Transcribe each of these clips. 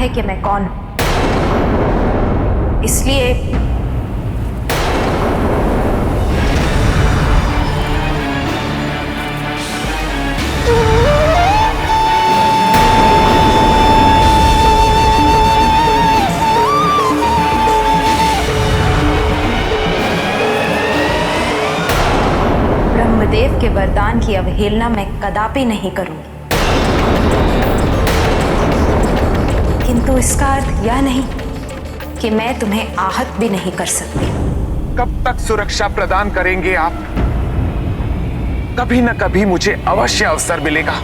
है कि मैं कौन हूं, इसलिए ब्रह्मदेव के वरदान की अवहेलना मैं कदापि नहीं करूंगी, किंतु इसका अर्थ यह नहीं कि मैं तुम्हें आहत भी नहीं कर सकती। कब तक सुरक्षा प्रदान करेंगे आप? कभी न कभी मुझे अवश्य अवसर मिलेगा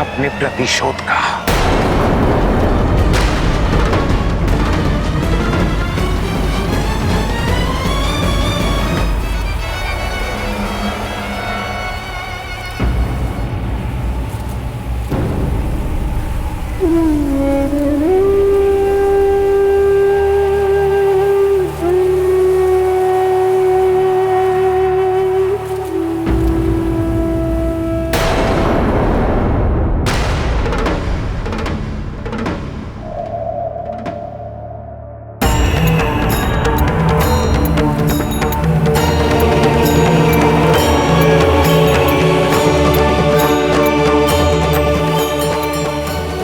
अपने प्रतिशोध का।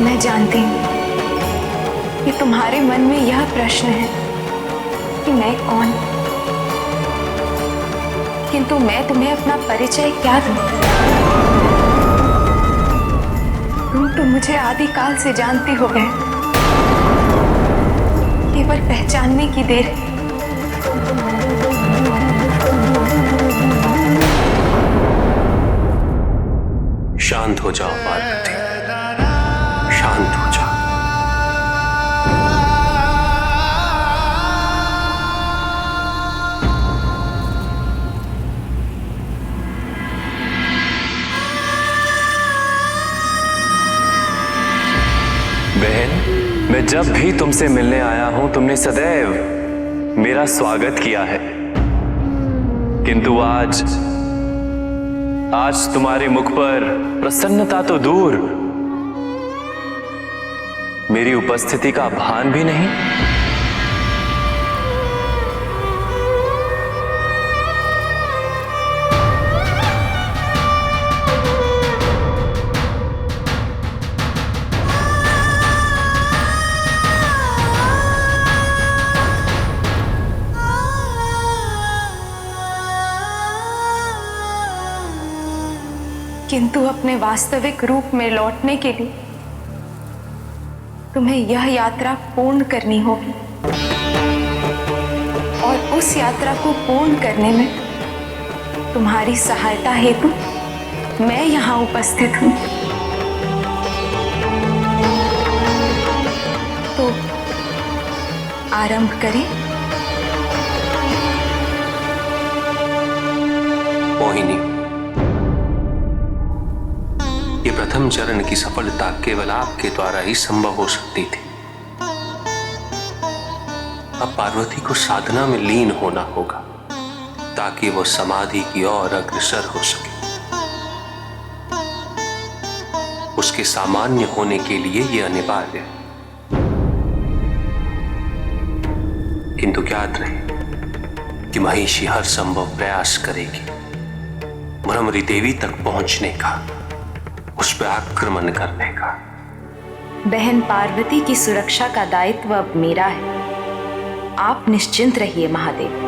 मैं जानती हूँ कि तुम्हारे मन में यह प्रश्न है कि मैं कौन, किंतु मैं तुम्हें अपना परिचय क्या दूं? तुम तो मुझे आदिकाल से जानती हो गए, केवल पहचानने की देर है। शांत हो जाओ पार्वती, शांत हो जाओ। बहन, मैं जब भी तुमसे मिलने आया हूं तुमने सदैव मेरा स्वागत किया है, किंतु आज तुम्हारे मुख पर प्रसन्नता तो दूर, मेरी उपस्थिति का भान भी नहीं। किंतु अपने वास्तविक रूप में लौटने के लिए तुम्हें यह यात्रा पूर्ण करनी होगी, और उस यात्रा को पूर्ण करने में तुम्हारी सहायता हेतु मैं यहां उपस्थित हूं। तो आरंभ करें। मोहिनी, ये प्रथम चरण की सफलता केवल आपके द्वारा ही संभव हो सकती थी। अब पार्वती को साधना में लीन होना होगा ताकि वो समाधि की ओर अग्रसर हो सके। उसके सामान्य होने के लिए यह अनिवार्य है, किंतु ज्ञात रहे कि महिषी हर संभव प्रयास करेगी भ्रमरी देवी तक पहुंचने का, उस पर आक्रमण करने का। बहन पार्वती की सुरक्षा का दायित्व अब मेरा है, आप निश्चिंत रहिए महादेव।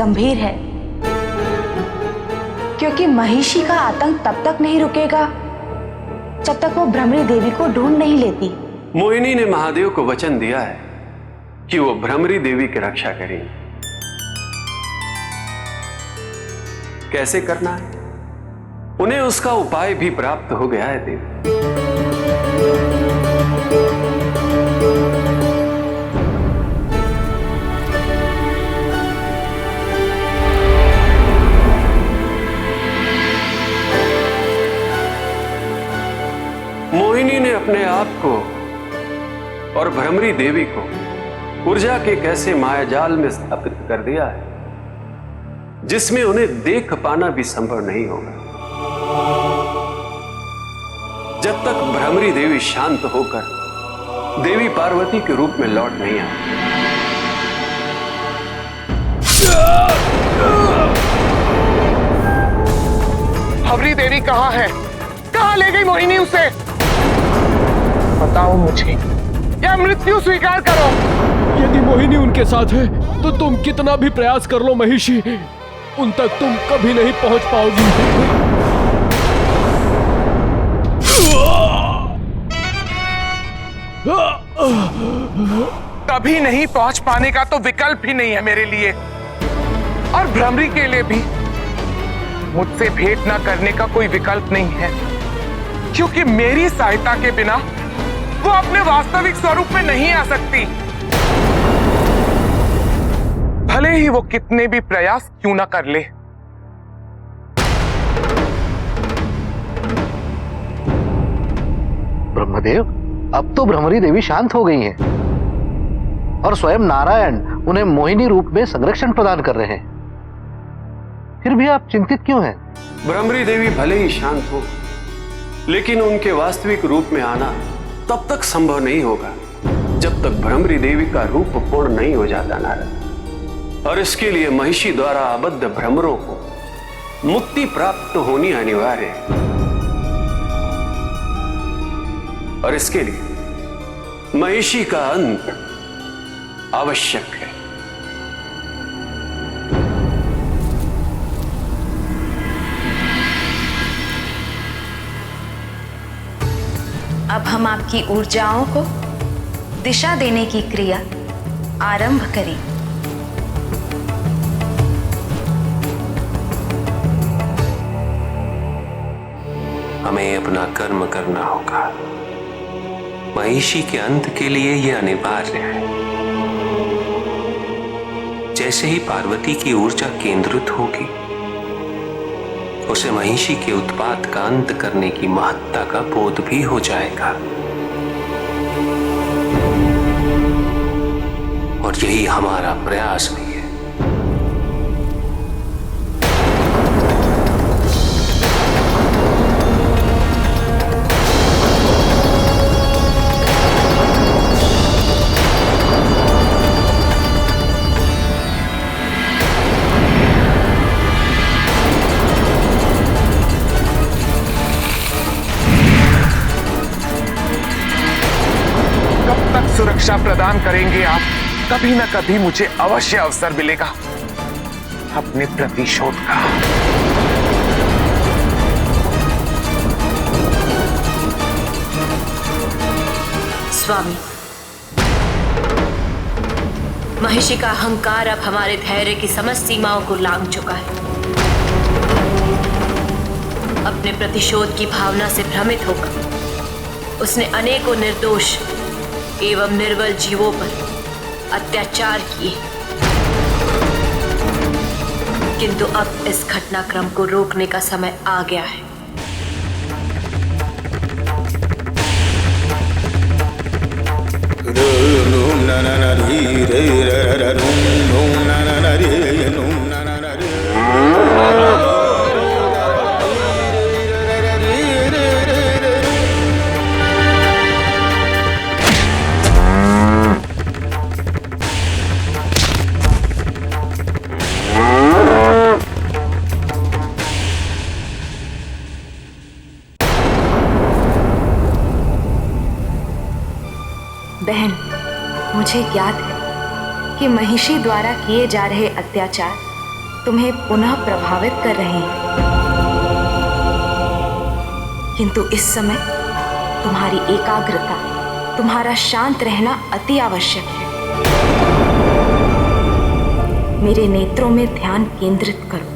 गंभीर है, क्योंकि महिषी का आतंक तब तक नहीं रुकेगा जब तक वो भ्रमरी देवी को ढूंढ नहीं लेती। मोहिनी ने महादेव को वचन दिया है कि वो भ्रमरी देवी की रक्षा करेंगी। कैसे करना है, उन्हें उसका उपाय भी प्राप्त हो गया है देवी। मोहिनी ने अपने आप को और भ्रमरी देवी को ऊर्जा के कैसे मायाजाल में स्थापित कर दिया है जिसमें उन्हें देख पाना भी संभव नहीं होगा जब तक भ्रमरी देवी शांत होकर देवी पार्वती के रूप में लौट नहीं आती। भ्रमरी देवी कहाँ है? कहाँ ले गई मोहिनी उसे? बताओ मुझे या मृत्यु स्वीकार करो। यदि मोहिनी उनके साथ है तो तुम कितना भी प्रयास कर लो महिषी, उन तक तुम कभी नहीं पहुंच पाओगी। कभी नहीं पहुंच पाने का तो विकल्प ही नहीं है मेरे लिए, और भ्रमरी के लिए भी मुझसे भेंट न करने का कोई विकल्प नहीं है, क्योंकि मेरी सहायता के बिना वो अपने वास्तविक स्वरूप में नहीं आ सकती, भले ही वो कितने भी प्रयास क्यों ना कर ले। ब्रह्मदेव, अब तो भ्रमरी देवी शांत हो गई हैं और स्वयं नारायण उन्हें मोहिनी रूप में संरक्षण प्रदान कर रहे हैं, फिर भी आप चिंतित क्यों हैं? भ्रमरी देवी भले ही शांत हो, लेकिन उनके वास्तविक रूप में आना तब तक संभव नहीं होगा जब तक भ्रमरी देवी का रूप पूर्ण नहीं हो जाता नारद। और इसके लिए महिषी द्वारा आबद्ध भ्रमरों को मुक्ति प्राप्त होनी अनिवार्य है, और इसके लिए महिषी का अंत आवश्यक है। अब हम आपकी ऊर्जाओं को दिशा देने की क्रिया आरंभ करें। हमें अपना कर्म करना होगा। महिषी के अंत के लिए यह अनिवार्य है। जैसे ही पार्वती की ऊर्जा केंद्रित होगी, उसे महिषी के उत्पात का अंत करने की महत्ता का बोध भी हो जाएगा, और यही हमारा प्रयास भी है। सुरक्षा प्रदान करेंगे आप? कभी न कभी मुझे अवश्य अवसर मिलेगा अपने प्रतिशोध का। स्वामी, महिषी का अहंकार अब हमारे धैर्य की समस्त सीमाओं को लांघ चुका है। अपने प्रतिशोध की भावना से भ्रमित होकर उसने अनेकों निर्दोष एवं निर्बल जीवों पर अत्याचार किए, किंतु अब इस घटनाक्रम को रोकने का समय आ गया है। बहन, मुझे ज्ञात है कि महिषी द्वारा किए जा रहे अत्याचार तुम्हें पुनः प्रभावित कर रहे हैं, किंतु इस समय तुम्हारी एकाग्रता, तुम्हारा शांत रहना अति आवश्यक है। मेरे नेत्रों में ध्यान केंद्रित करो।